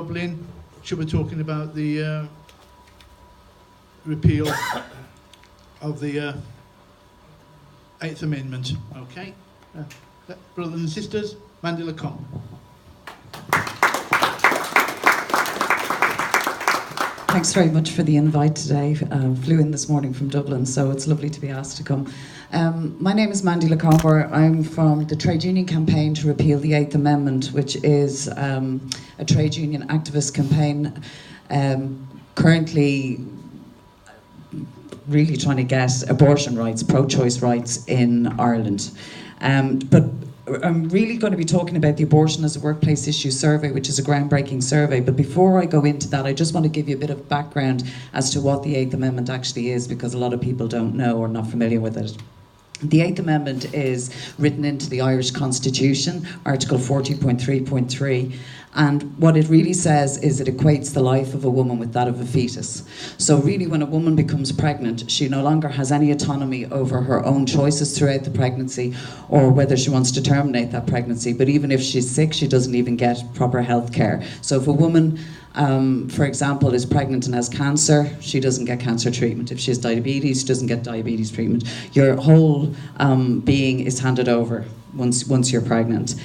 Dublin, should be talking about the repeal of the Eighth Amendment. Okay, brothers and sisters, Mandy La Combre. Thanks very much for the invite today. Flew in this morning from Dublin, so it's lovely to be asked to come. My name is Mandy La Combre. I'm from the Trade Union Campaign to Repeal the Eighth Amendment, which is a trade union activist campaign currently really trying to get abortion rights, pro-choice rights in Ireland. But I'm really going to be talking about the Abortion as a Workplace Issue survey, which is a groundbreaking survey. But before I go into that, I just want to give you a bit of background as to what the Eighth Amendment actually is, because a lot of people don't know or are not familiar with it. The Eighth Amendment is written into the Irish Constitution, Article 40.3.3, and what it really says is it equates the life of a woman with that of a fetus. So really, when a woman becomes pregnant, she no longer has any autonomy over her own choices throughout the pregnancy or whether she wants to terminate that pregnancy. But even if she's sick, she doesn't even get proper health care. So if a woman, for example, is pregnant and has cancer, she doesn't get cancer treatment. If she has diabetes, she doesn't get diabetes treatment. Your whole being is handed over once you're pregnant.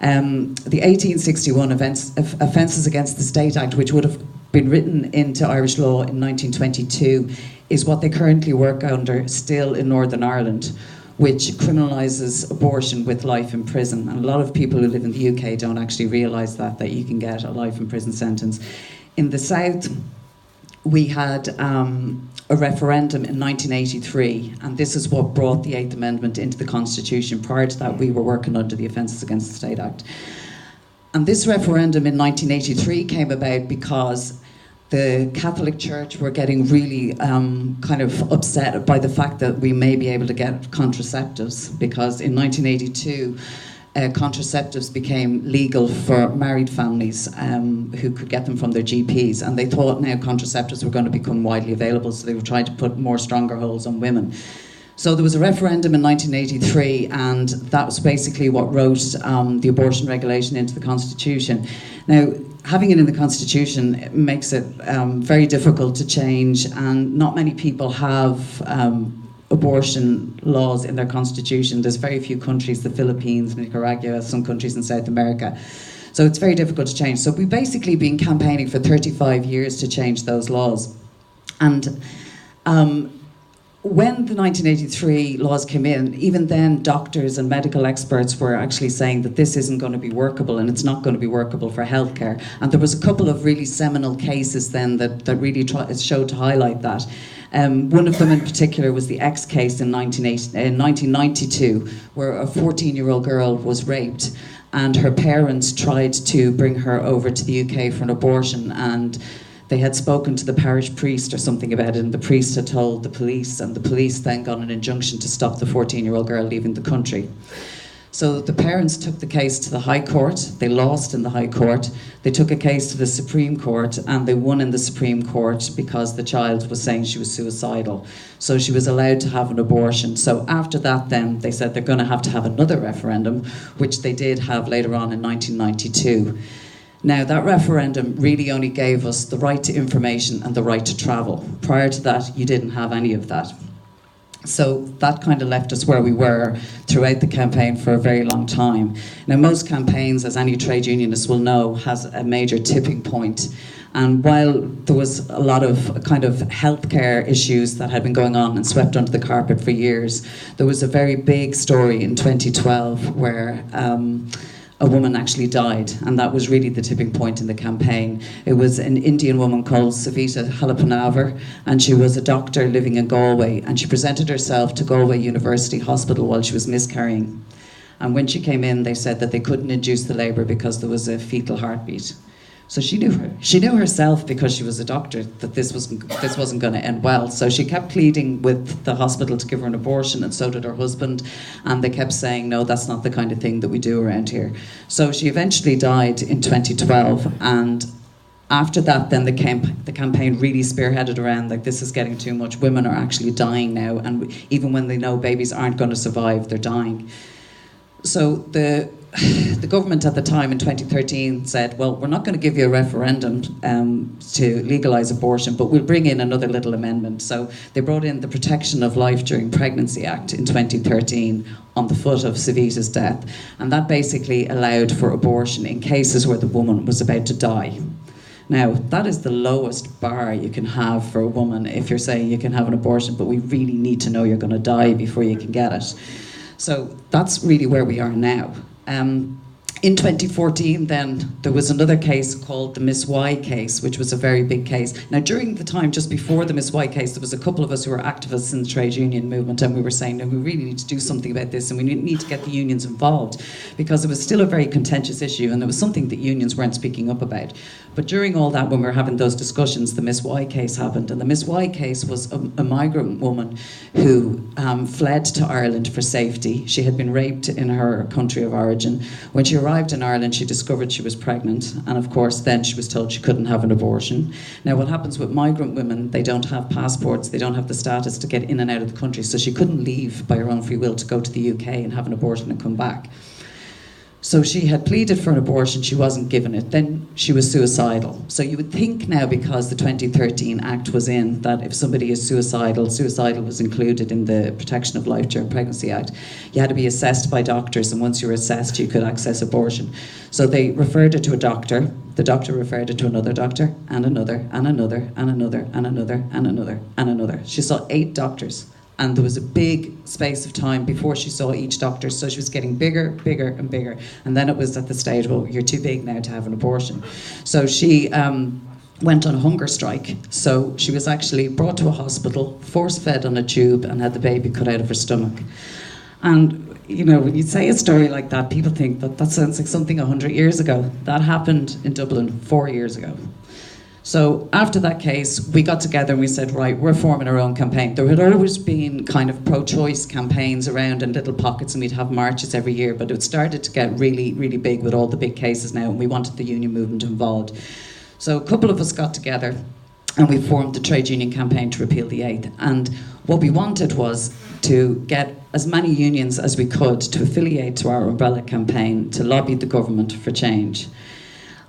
The 1861 Offences Against the State Act, which would have been written into Irish law in 1922, is what they currently work under still in Northern Ireland, which criminalises abortion with life in prison. And a lot of people who live in the UK don't actually realise that you can get a life in prison sentence. In the South, we had a referendum in 1983, and this is what brought the Eighth Amendment into the Constitution. Prior to that, we were working under the Offences Against the State Act. And this referendum in 1983 came about because the Catholic Church were getting really kind of upset by the fact that we may be able to get contraceptives, because in 1982, contraceptives became legal for married families who could get them from their GPs, and they thought now contraceptives were going to become widely available, so they were trying to put more stronger holds on women. So there was a referendum in 1983, and that was basically what wrote the abortion regulation into the Constitution. Now, having it in the Constitution makes it very difficult to change, and not many people have abortion laws in their constitution. There's very few countries, the Philippines, Nicaragua, some countries in South America. So it's very difficult to change. So we've basically been campaigning for 35 years to change those laws. And when the 1983 laws came in, even then doctors and medical experts were actually saying that this isn't going to be workable, and it's not going to be workable for healthcare. And there was a couple of really seminal cases then that really showed to highlight that. One of them in particular was the X case in 1992, where a 14-year-old girl was raped, and her parents tried to bring her over to the UK for an abortion, and they had spoken to the parish priest or something about it, and the priest had told the police, and the police then got an injunction to stop the 14-year-old girl leaving the country. So the parents took the case to the High Court. They lost in the High Court. They took a case to the Supreme Court, and they won in the Supreme Court because the child was saying she was suicidal. So she was allowed to have an abortion. So after that then, they said they're going to have another referendum, which they did have later on in 1992. Now, that referendum really only gave us the right to information and the right to travel. Prior to that, you didn't have any of that. So that kind of left us where we were throughout the campaign for a very long time. Now, most campaigns, as any trade unionist will know, has a major tipping point. And while there was a lot of kind of healthcare issues that had been going on and swept under the carpet for years, there was a very big story in 2012 where a woman actually died, and that was really the tipping point in the campaign. It was an Indian woman called Savita Halapanavar, and she was a doctor living in Galway, and she presented herself to Galway University Hospital while she was miscarrying. And when she came in, they said that they couldn't induce the labour because there was a fetal heartbeat. So she knew herself, because she was a doctor, that this wasn't going to end well. So she kept pleading with the hospital to give her an abortion, and so did her husband. And they kept saying, no, that's not the kind of thing that we do around here. So she eventually died in 2012. And after that, then the campaign really spearheaded around, like, this is getting too much. Women are actually dying now. And even when they know babies aren't going to survive, they're dying. So the the government at the time in 2013 said, well, we're not going to give you a referendum to legalise abortion, but we'll bring in another little amendment. So they brought in the Protection of Life During Pregnancy Act in 2013 on the foot of Savita's death. And that basically allowed for abortion in cases where the woman was about to die. Now, that is the lowest bar you can have for a woman if you're saying you can have an abortion, but we really need to know you're going to die before you can get it. So that's really where we are now. In 2014, then, there was another case called the Miss Y case, which was a very big case. Now, during the time, just before the Miss Y case, there was a couple of us who were activists in the trade union movement, and we were saying, no, we really need to do something about this, and we need to get the unions involved, because it was still a very contentious issue, and it was something that unions weren't speaking up about. But during all that, when we were having those discussions, the Miss Y case happened, and the Miss Y case was a migrant woman who fled to Ireland for safety. She had been raped in her country of origin. When she arrived in Ireland, she discovered she was pregnant, and of course then she was told she couldn't have an abortion. Now, what happens with migrant women, they don't have passports, they don't have the status to get in and out of the country, so she couldn't leave by her own free will to go to the UK and have an abortion and come back. So she had pleaded for an abortion, she wasn't given it. Then she was suicidal. So you would think now, because the 2013 Act was in, that if somebody is suicidal was included in the Protection of Life During Pregnancy Act, you had to be assessed by doctors, and once you were assessed, you could access abortion. So they referred her to a doctor, the doctor referred her to another doctor, and another, and another, and another, and another, and another, and another. She saw 8 doctors. And there was a big space of time before she saw each doctor, so she was getting bigger, bigger, and bigger. And then it was at the stage, well, you're too big now to have an abortion. So she went on a hunger strike. So she was actually brought to a hospital, force-fed on a tube, and had the baby cut out of her stomach. And, you know, when you say a story like that, people think that that sounds like something 100 years ago. That happened in Dublin 4 years ago. So after that case, we got together and we said, right, we're forming our own campaign. There had always been kind of pro-choice campaigns around in little pockets, and we'd have marches every year, but it started to get really, really big with all the big cases now, and we wanted the union movement involved. So a couple of us got together and we formed the trade union campaign to repeal the 8th. And what we wanted was to get as many unions as we could to affiliate to our umbrella campaign to lobby the government for change.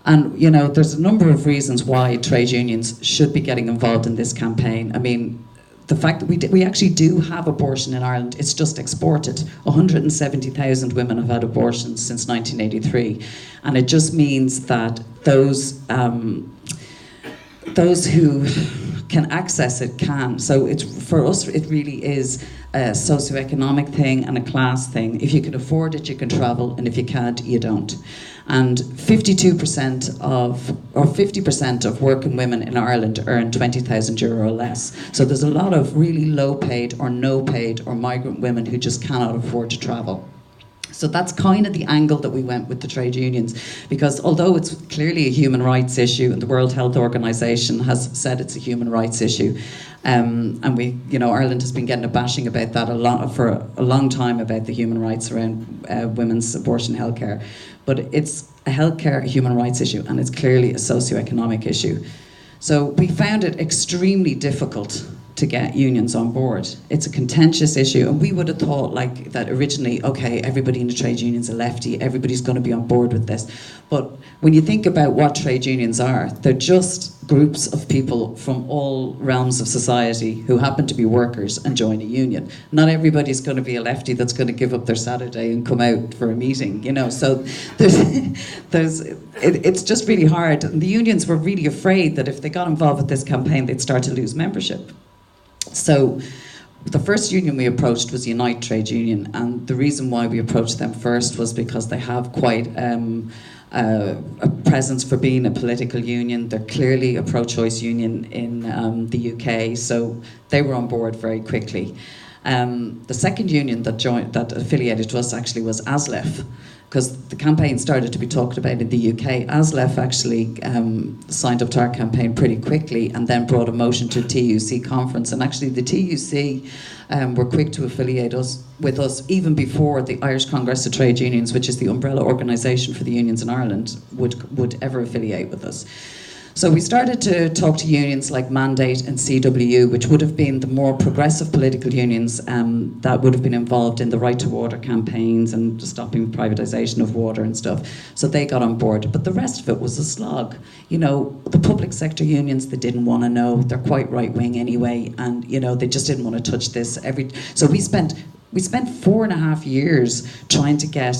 And, you know, there's a number of reasons why trade unions should be getting involved in this campaign. I mean, the fact that we actually do have abortion in Ireland, it's just exported. 170,000 women have had abortions since 1983. And it just means that those who can access it can. So it's, for us, it really is a socioeconomic thing and a class thing. If you can afford it, you can travel, and if you can't, you don't. And 52% or 50% of working women in Ireland earn €20,000 or less. So there's a lot of really low paid or no paid or migrant women who just cannot afford to travel. So that's kind of the angle that we went with the trade unions, because although it's clearly a human rights issue, and the World Health Organization has said it's a human rights issue, and we, you know, Ireland has been getting a bashing about that for a long time, about the human rights around women's abortion healthcare. But it's a healthcare, a human rights issue, and it's clearly a socioeconomic issue. So we found it extremely difficult to get unions on board. It's a contentious issue, and we would have thought like that originally, okay, everybody in the trade union's a lefty, everybody's going to be on board with this. But when you think about what trade unions are, they're just groups of people from all realms of society who happen to be workers and join a union. Not everybody's going to be a lefty that's going to give up their Saturday and come out for a meeting, you know. So it's just really hard. And the unions were really afraid that if they got involved with this campaign, they'd start to lose membership. So the first union we approached was Unite Trade Union, and the reason why we approached them first was because they have quite a presence for being a political union. They're clearly a pro-choice union in the UK, so they were on board very quickly. The second union that affiliated to us actually was ASLEF, because the campaign started to be talked about in the UK. ASLEF actually signed up to our campaign pretty quickly and then brought a motion to TUC conference. And actually the TUC were quick to affiliate with us even before the Irish Congress of Trade Unions, which is the umbrella organisation for the unions in Ireland, would ever affiliate with us. So we started to talk to unions like Mandate and CWU, which would have been the more progressive political unions that would have been involved in the Right to Water campaigns and stopping privatisation of water and stuff. So they got on board. But the rest of it was a slog. You know, the public sector unions, they didn't want to know. They're quite right-wing anyway. And, you know, they just didn't want to touch this. So we spent 4.5 years trying to get...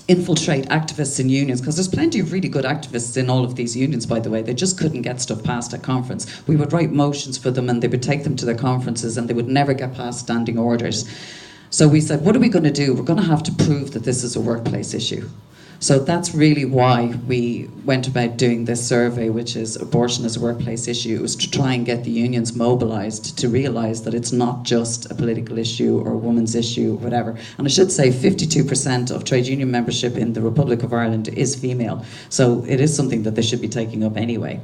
infiltrate activists in unions, because there's plenty of really good activists in all of these unions, by the way. They just couldn't get stuff passed at conference. We would write motions for them and they would take them to their conferences and they would never get past standing orders. So we said, what are we going to do? We're going to have to prove that this is a workplace issue. So that's really why we went about doing this survey, which is abortion as a workplace issue. It was to try and get the unions mobilised to realise that it's not just a political issue or a woman's issue or whatever. And I should say 52% of trade union membership in the Republic of Ireland is female. So it is something that they should be taking up anyway.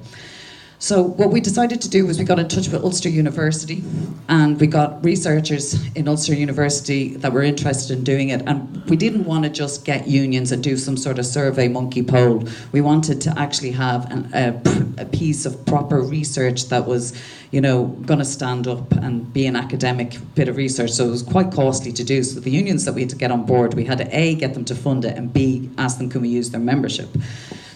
So what we decided to do was we got in touch with Ulster University and we got researchers in Ulster University that were interested in doing it, and we didn't want to just get unions and do some sort of survey monkey poll. We wanted to actually have a piece of proper research that was, you know, going to stand up and be an academic bit of research. So it was quite costly to do. So the unions that we had to get on board, we had to A, get them to fund it, and B, ask them can we use their membership.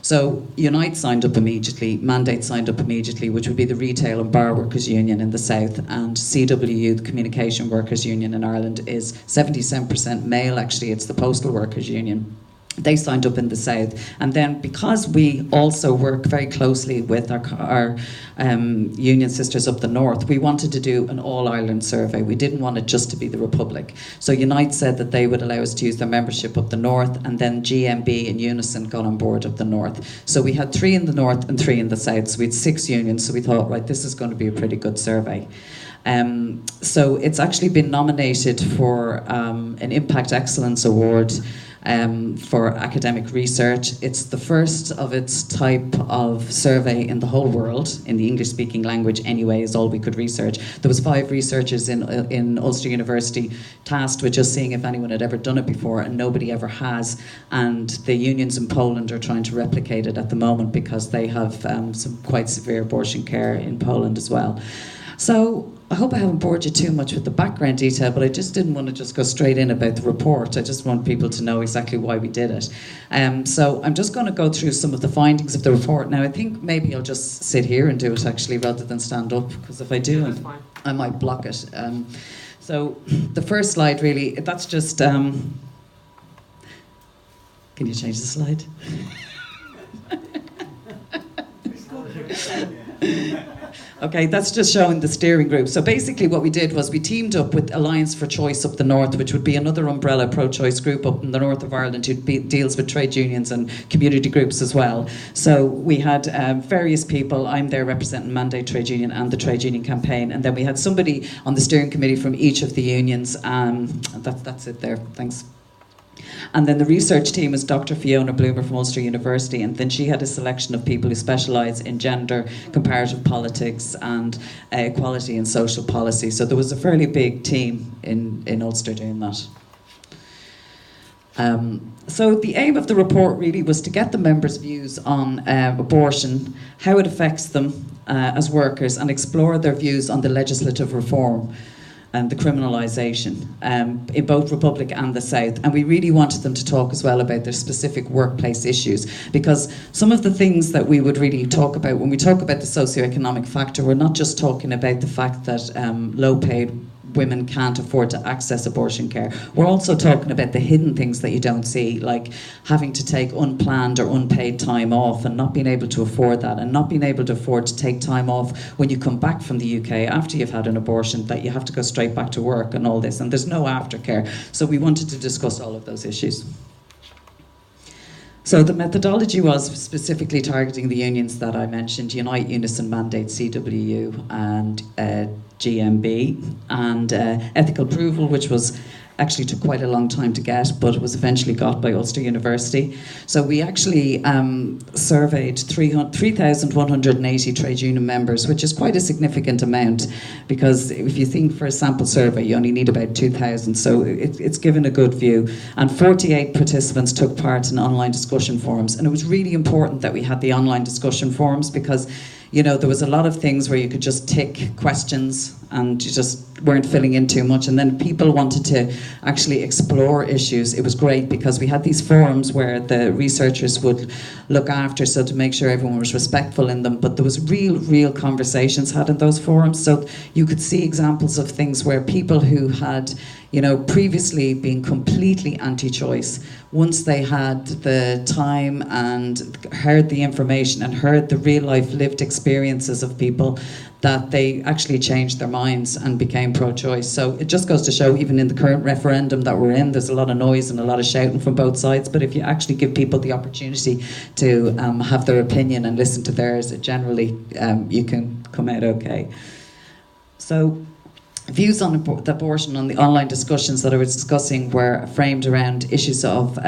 So Unite signed up immediately, Mandate signed up immediately, which would be the Retail and Bar Workers Union in the south, and CWU, the Communication Workers Union in Ireland, is 77% male, actually. It's the Postal Workers Union. They signed up in the south. And then because we also work very closely with our union sisters up the north, we wanted to do an all-Ireland survey. We didn't want it just to be the Republic. So Unite said that they would allow us to use their membership up the north, and then GMB and Unison got on board up the north. So we had 3 in the north and 3 in the south. So we had 6 unions. So we thought, right, this is going to be a pretty good survey. So it's actually been nominated for an Impact Excellence Award for academic research. It's the first of its type of survey in the whole world, in the English-speaking language anyway, is all we could research. There was 5 researchers in Ulster University tasked with just seeing if anyone had ever done it before, and nobody ever has. And the unions in Poland are trying to replicate it at the moment because they have some quite severe abortion care in Poland as well. So I hope I haven't bored you too much with the background detail, but I just didn't want to just go straight in about the report. I just want people to know exactly why we did it. So I'm just going to go through some of the findings of the report. Now, I think maybe I'll just sit here and do it, actually, rather than stand up, because if I do, I might block it. So the first slide, really, that's just... can you change the slide? Okay, that's just showing the steering group. So basically what we did was we teamed up with Alliance for Choice up the north, which would be another umbrella pro-choice group up in the north of Ireland who deals with trade unions and community groups as well. So we had various people. I'm there representing Mandate Trade Union and the Trade Union Campaign. And then we had somebody on the steering committee from each of the unions. That's it there. Thanks. And then the research team is Dr. Fiona Bloomer from Ulster University, and then she had a selection of people who specialise in gender, comparative politics and equality and social policy. So there was a fairly big team in Ulster doing that. So the aim of the report really was to get the members' views on abortion, how it affects them as workers, and explore their views on the legislative reform and the criminalisation in both Republic and the South. And we really wanted them to talk as well about their specific workplace issues, because some of the things that we would really talk about when we talk about the socioeconomic factor, we're not just talking about the fact that low-paid women can't afford to access abortion care. We're also talking about the hidden things that you don't see, like having to take unplanned or unpaid time off and not being able to afford that, and not being able to afford to take time off when you come back from the UK after you've had an abortion, that you have to go straight back to work and all this, and there's no aftercare. So we wanted to discuss all of those issues. So the methodology was specifically targeting the unions that I mentioned, Unite, Unison, Mandate, CWU and GMB, and ethical approval, which was actually took quite a long time to get, but it was eventually got by Ulster University. So we actually surveyed 3,180 trade union members, which is quite a significant amount, because if you think for a sample survey, you only need about 2,000, so it's given a good view. And 48 participants took part in online discussion forums, and it was really important that we had the online discussion forums, because there was a lot of things where you could just tick questions and you just weren't filling in too much, and then people wanted to actually explore issues. It was great because we had these forums where the researchers would look after, so to make sure everyone was respectful in them, but there was real conversations had in those forums. So you could see examples of things where people who had previously been completely anti-choice, once they had the time and heard the information and heard the real life lived experiences of people, that they actually changed their minds and became pro-choice. So it just goes to show, even in the current referendum that we're in, there's a lot of noise and a lot of shouting from both sides, but if you actually give people the opportunity to have their opinion and listen to theirs, generally you can come out okay. So views on abortion on the online discussions that I was discussing were framed around issues of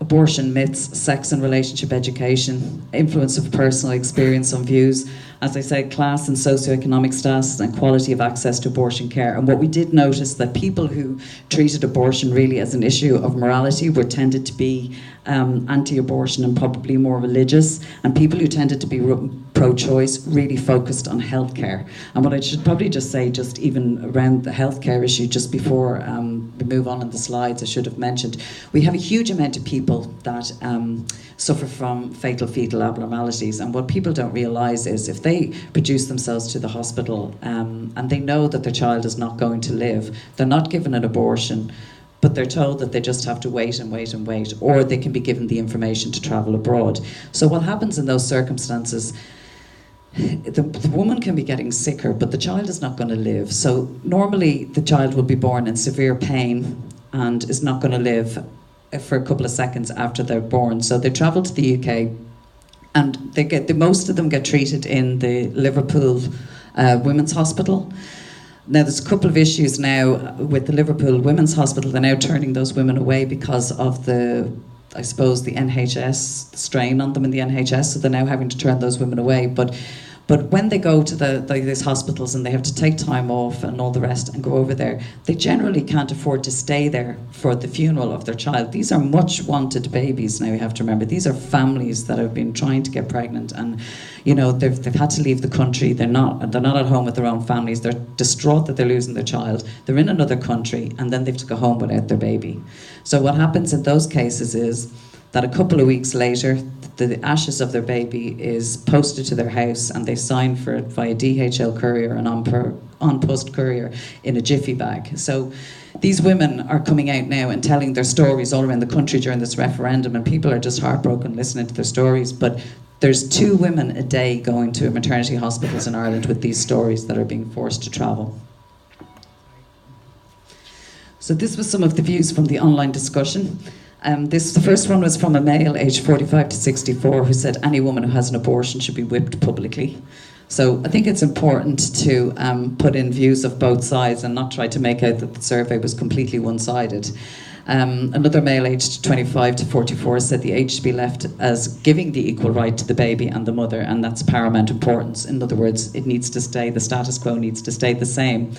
abortion myths, sex and relationship education, influence of personal experience on views, as I said, class and socioeconomic status and quality of access to abortion care. And what we did notice that people who treated abortion really as an issue of morality were tended to be anti-abortion and probably more religious, and people who tended to be pro-choice really focused on healthcare. And what I should probably just say, just even around the healthcare issue, just before we move on in the slides, I should have mentioned, we have a huge amount of people that suffer from fatal fetal abnormalities, and what people don't realise is if they produce themselves to the hospital and they know that their child is not going to live, they're not given an abortion, but they're told that they just have to wait and wait and wait, or they can be given the information to travel abroad. So what happens in those circumstances, the woman can be getting sicker, but the child is not going to live. So normally the child will be born in severe pain and is not going to live for a couple of seconds after they're born. So they travel to the UK, and most of them get treated in the Liverpool Women's Hospital. Now, there's a couple of issues now with the Liverpool Women's Hospital. They're now turning those women away because of the NHS, the strain on them in the NHS, so they're now having to turn those women away. But when they go to these hospitals and they have to take time off and all the rest and go over there, they generally can't afford to stay there for the funeral of their child. These are much wanted babies now, you have to remember. These are families that have been trying to get pregnant, and they've had to leave the country. They're not at home with their own families. They're distraught that they're losing their child. They're in another country, and then they have to go home without their baby. So what happens in those cases is that a couple of weeks later, the ashes of their baby is posted to their house, and they sign for it via DHL courier and on post courier in a jiffy bag. So these women are coming out now and telling their stories all around the country during this referendum, and people are just heartbroken listening to their stories. But there's 2 women a day going to maternity hospitals in Ireland with these stories that are being forced to travel. So this was some of the views from the online discussion. The first one was from a male aged 45 to 64 who said any woman who has an abortion should be whipped publicly. So I think it's important to put in views of both sides and not try to make out that the survey was completely one-sided. Another male aged 25 to 44 said the age should be left as giving the equal right to the baby and the mother, and that's paramount importance. In other words, it needs to stay, the status quo needs to stay the same.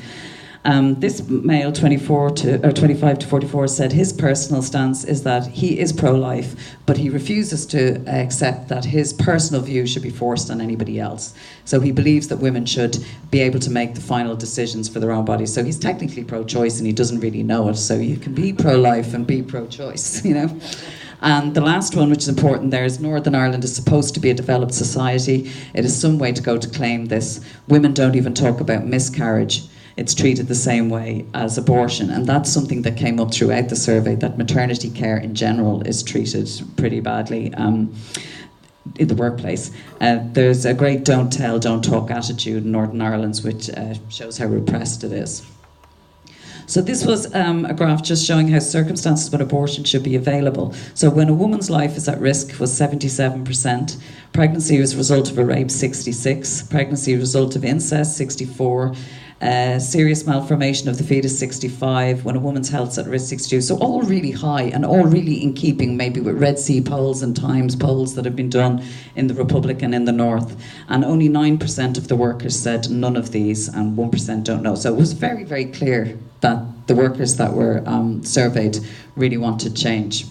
This male, 25 to 44, said his personal stance is that he is pro-life, but he refuses to accept that his personal view should be forced on anybody else. So he believes that women should be able to make the final decisions for their own bodies. So he's technically pro-choice and he doesn't really know it. So you can be pro-life and be pro-choice, And the last one, which is important there, is Northern Ireland is supposed to be a developed society. It is some way to go to claim this. Women don't even talk about miscarriage. It's treated the same way as abortion, and that's something that came up throughout the survey, that maternity care in general is treated pretty badly in the workplace. There's a great don't tell, don't talk attitude in Northern Ireland, which shows how repressed it is. So this was a graph just showing how circumstances when abortion should be available. So when a woman's life is at risk was 77%, pregnancy as a result of a rape 66%, pregnancy as a result of incest 64%, serious malformation of the fetus 65, when a woman's health's at risk 62. So all really high and all really in keeping maybe with Red C polls and Times polls that have been done in the Republic and in the North. And only 9% of the workers said none of these and 1% don't know. So it was very, very clear that the workers that were surveyed really wanted change.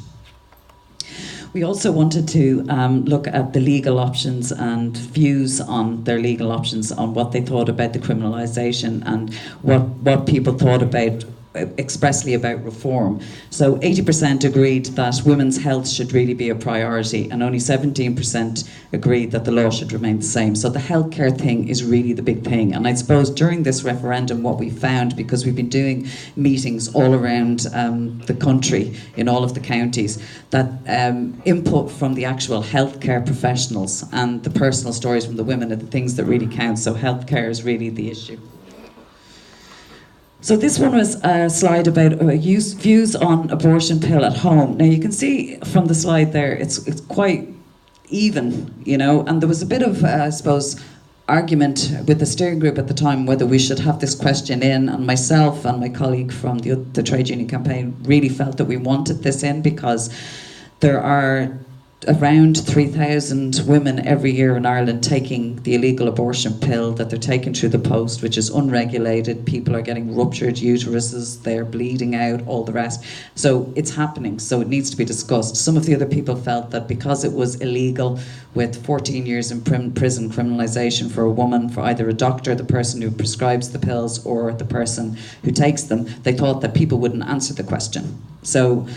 We also wanted to look at the legal options and views on their legal options, on what they thought about the criminalisation and what people thought about expressly about reform. So 80% agreed that women's health should really be a priority, and only 17% agreed that the law should remain the same. So the healthcare thing is really the big thing. And I suppose during this referendum what we found, because we've been doing meetings all around the country in all of the counties, that input from the actual healthcare professionals and the personal stories from the women are the things that really count. So healthcare is really the issue. So this one was a slide about views on abortion pill at home. Now you can see from the slide there, it's quite even, you know, and there was a bit of, I suppose, argument with the steering group at the time whether we should have this question in, and myself and my colleague from the trade union campaign really felt that we wanted this in, because there are around 3,000 women every year in Ireland taking the illegal abortion pill that they're taking through the post, which is unregulated. People are getting ruptured uteruses, they're bleeding out, all the rest. So it's happening, so it needs to be discussed. Some of the other people felt that because it was illegal, with 14 years in prison criminalisation for a woman, for either a doctor, the person who prescribes the pills, or the person who takes them, they thought that people wouldn't answer the question. So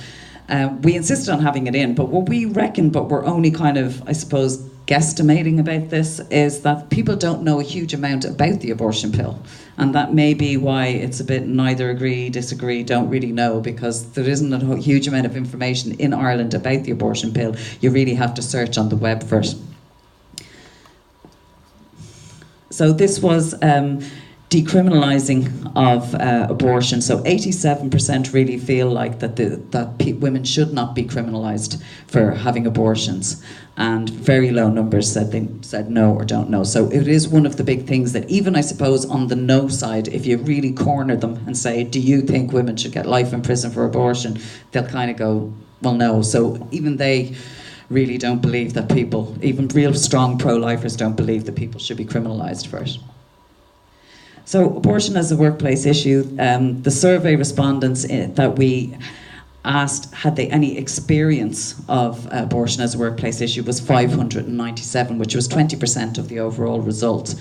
we insisted on having it in, but what we reckon, but we're only kind of, I suppose, guesstimating about this, is that people don't know a huge amount about the abortion pill. And that may be why it's a bit neither agree, disagree, don't really know, because there isn't a huge amount of information in Ireland about the abortion pill. You really have to search on the web for it. So this was decriminalising of abortion. So 87% really feel like that women should not be criminalised for having abortions, and very low numbers said no or don't know. So it is one of the big things that, even I suppose on the no side, if you really corner them and say, do you think women should get life in prison for abortion, they'll kind of go, well, no. So even they really don't believe that people, even real strong pro-lifers, don't believe that people should be criminalised for it. So abortion as a workplace issue, the survey respondents that we asked, had they any experience of abortion as a workplace issue, was 597, which was 20% of the overall result.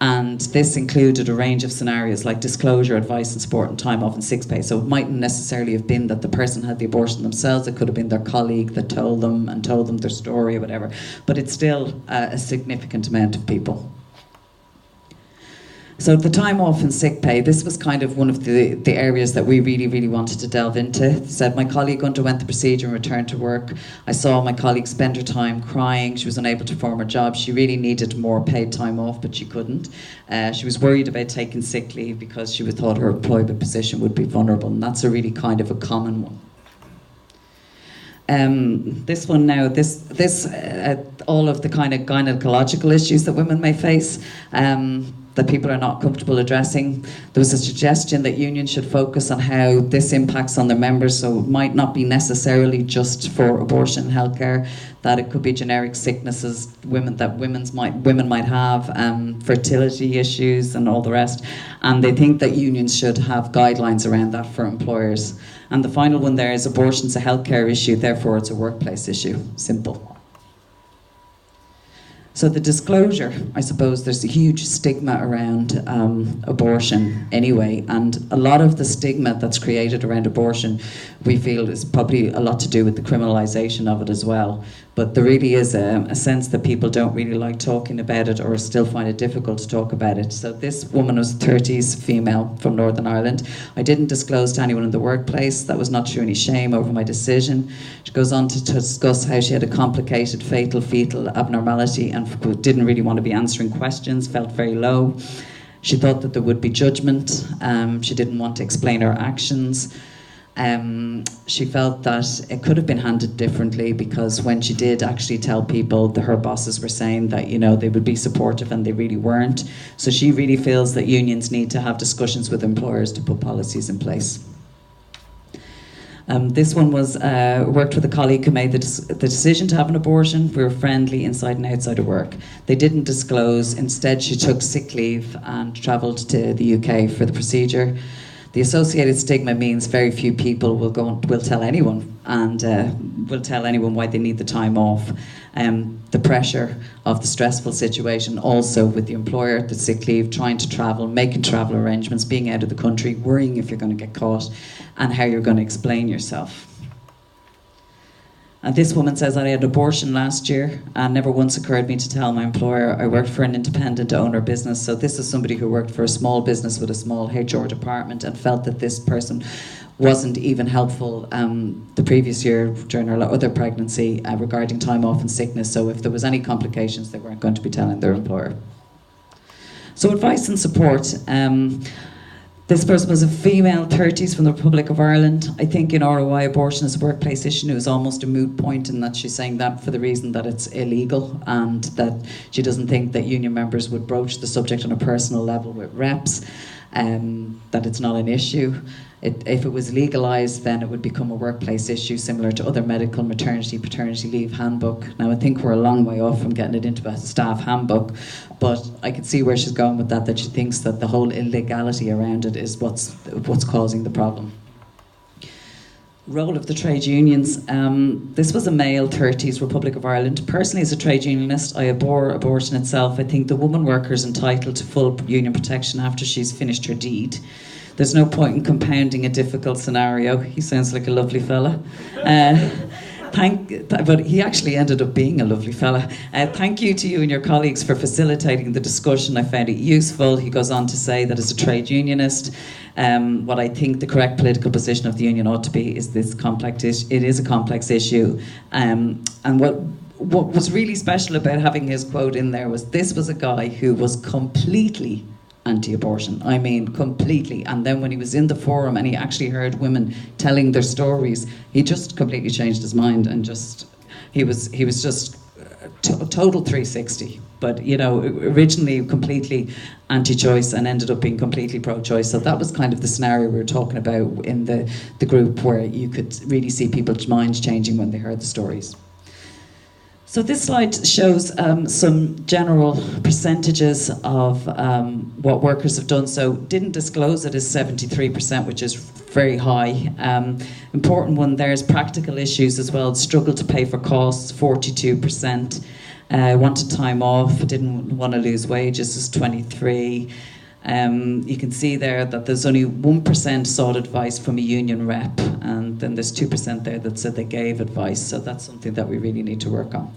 And this included a range of scenarios like disclosure, advice and support, and time off and sick pay. So it mightn't necessarily have been that the person had the abortion themselves. It could have been their colleague that told them their story or whatever. But it's still a significant amount of people. So the time off and sick pay, this was kind of one of the areas that we really, really wanted to delve into. Said my colleague underwent the procedure and returned to work. I saw my colleague spend her time crying. She was unable to perform her job. She really needed more paid time off, but she couldn't. She was worried about taking sick leave because she thought her employment position would be vulnerable, and that's a really kind of a common one. This one now, all of the kind of gynecological issues that women may face, that people are not comfortable addressing. There was a suggestion that unions should focus on how this impacts on their members, so it might not be necessarily just for abortion and healthcare, that it could be generic sicknesses women might have, fertility issues and all the rest. And they think that unions should have guidelines around that for employers. And the final one there is abortion's a healthcare issue, therefore it's a workplace issue. Simple. So the disclosure, I suppose there's a huge stigma around abortion anyway, and a lot of the stigma that's created around abortion, we feel, is probably a lot to do with the criminalisation of it as well. But there really is a sense that people don't really like talking about it, or still find it difficult to talk about it. So this woman was 30s, female from Northern Ireland. I didn't disclose to anyone in the workplace. That was not through any shame over my decision. She goes on to discuss how she had a complicated fatal fetal abnormality and didn't really want to be answering questions, felt very low. She thought that there would be judgment. She didn't want to explain her actions. She felt that it could have been handled differently, because when she did actually tell people that her bosses were saying that, you know, they would be supportive and they really weren't. So she really feels that unions need to have discussions with employers to put policies in place. This one was worked with a colleague who made the decision to have an abortion. We were friendly inside and outside of work. They didn't disclose. Instead, she took sick leave and travelled to the UK for the procedure. The associated stigma means very few people will tell anyone, and will tell anyone why they need the time off. The pressure of the stressful situation also with the employer, the sick leave, trying to travel, making travel arrangements, being out of the country, worrying if you're going to get caught, and how you're going to explain yourself. And this woman says, I had an abortion last year and never once occurred me to tell my employer. I worked for an independent owner business. So this is somebody who worked for a small business with a small HR department and felt that this person wasn't even helpful the previous year during her other pregnancy regarding time off and sickness. So if there was any complications, they weren't going to be telling their employer. So advice and support. This person was a female, 30s, from the Republic of Ireland. I think in ROI abortion is a workplace issue. It was almost a moot point in that she's saying that for the reason that it's illegal, and that she doesn't think that union members would broach the subject on a personal level with reps, that it's not an issue. If it was legalised, then it would become a workplace issue similar to other medical, maternity, paternity leave handbook. Now, I think we're a long way off from getting it into a staff handbook, but I can see where she's going with that she thinks that the whole illegality around it is what's causing the problem. Role of the trade unions. This was a male, 30s, Republic of Ireland. Personally, as a trade unionist, I abhor abortion itself. I think the woman worker is entitled to full union protection after she's finished her deed. There's no point in compounding a difficult scenario. He sounds like a lovely fella. But he actually ended up being a lovely fella. Thank you to you and your colleagues for facilitating the discussion. I found it useful. He goes on to say that as a trade unionist, what I think the correct political position of the union ought to be is this complex issue. It is a complex issue. And what was really special about having his quote in there was this was a guy who was completely anti-abortion. I mean, completely. And then when he was in the forum and he actually heard women telling their stories, he just completely changed his mind and he was just a total 360. But, you know, originally completely anti-choice and ended up being completely pro-choice. So that was kind of the scenario we were talking about in the group, where you could really see people's minds changing when they heard the stories. So this slide shows some general percentages of what workers have done. So didn't disclose it is 73%, which is very high. Important one there is practical issues as well. Struggled to pay for costs, 42%. Wanted time off, didn't want to lose wages, is 23%. You can see there that there's only 1% sought advice from a union rep, and then there's 2% there that said they gave advice. So that's something that we really need to work on.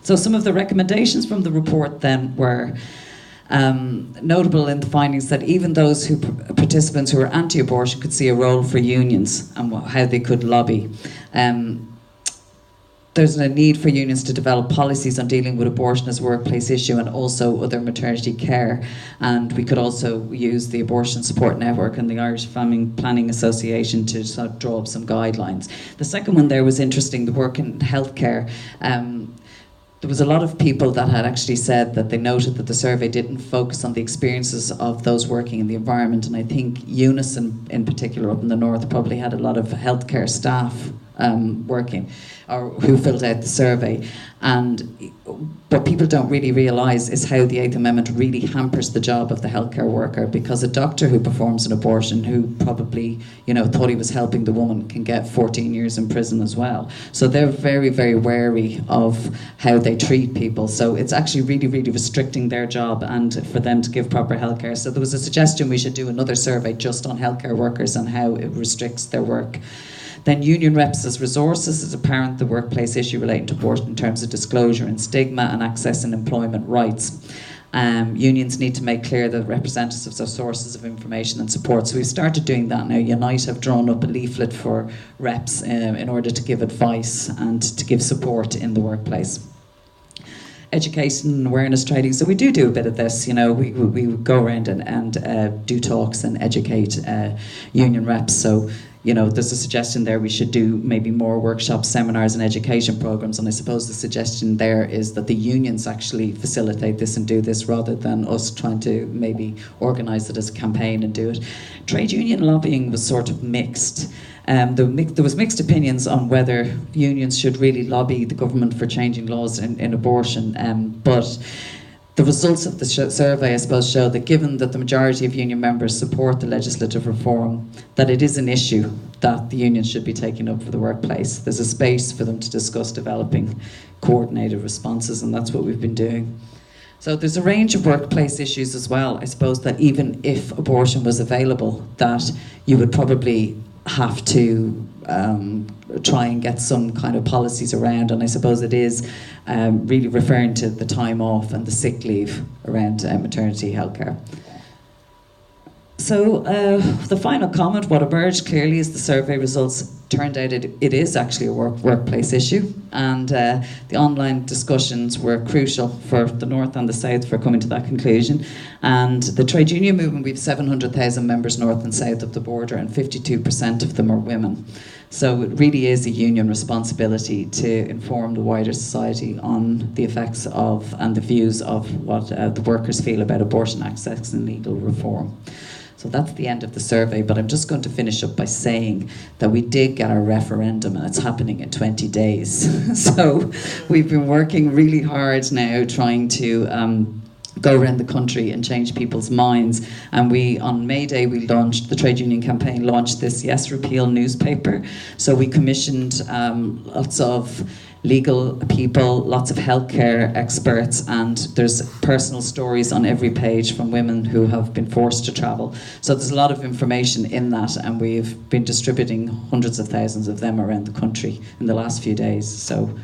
So some of the recommendations from the report then were notable in the findings that even those participants who were anti-abortion could see a role for unions and how they could lobby. There's a need for unions to develop policies on dealing with abortion as a workplace issue and also other maternity care. And we could also use the Abortion Support Network and the Irish Family Planning Association to sort of draw up some guidelines. The second one there was interesting, the work in healthcare. There was a lot of people that had actually said that they noted that the survey didn't focus on the experiences of those working in the environment. And I think Unison in particular up in the north probably had a lot of healthcare staff working, or who filled out the survey. And what people don't really realise is how the Eighth Amendment really hampers the job of the healthcare worker, because a doctor who performs an abortion who probably, you know, thought he was helping the woman can get 14 years in prison as well. So they're very, very wary of how they treat people. So it's actually really, really restricting their job and for them to give proper healthcare. So there was a suggestion we should do another survey just on healthcare workers and how it restricts their work. Then union reps as resources. It's apparent the workplace issue relating to abortion in terms of disclosure and stigma and access and employment rights. Unions need to make clear that representatives are sources of information and support. So we've started doing that now. Unite have drawn up a leaflet for reps in order to give advice and to give support in the workplace. education and awareness training. So we do a bit of this. You know, we go around and do talks and educate union reps. So, you know, there's a suggestion there we should do maybe more workshops, seminars and education programs, and I suppose the suggestion there is that the unions actually facilitate this and do this rather than us trying to maybe organise it as a campaign and do it. Trade union lobbying was sort of mixed. There was mixed opinions on whether unions should really lobby the government for changing laws in abortion, but the results of the survey, I suppose, show that given that the majority of union members support the legislative reform, that it is an issue that the unions should be taking up for the workplace. There's a space for them to discuss developing coordinated responses, and that's what we've been doing. So there's a range of workplace issues as well. I suppose that even if abortion was available, that you would probably have to try and get some kind of policies around, and I suppose it is really referring to the time off and the sick leave around maternity healthcare. So the final comment, what emerged clearly is the survey results turned out it is actually a workplace issue, and the online discussions were crucial for the North and the South for coming to that conclusion. And the trade union movement, we have 700,000 members north and south of the border, and 52% of them are women. So it really is a union responsibility to inform the wider society on the effects of and the views of what the workers feel about abortion access and legal reform. So that's the end of the survey, but I'm just going to finish up by saying that we did get our referendum, and it's happening in 20 days. So we've been working really hard now trying to go around the country and change people's minds. And on May Day, the trade union campaign launched this Yes Repeal newspaper. So we commissioned lots of legal people, lots of healthcare experts, and there's personal stories on every page from women who have been forced to travel. So there's a lot of information in that, and we've been distributing hundreds of thousands of them around the country in the last few days. So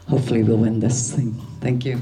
hopefully we'll win this thing. Thank you.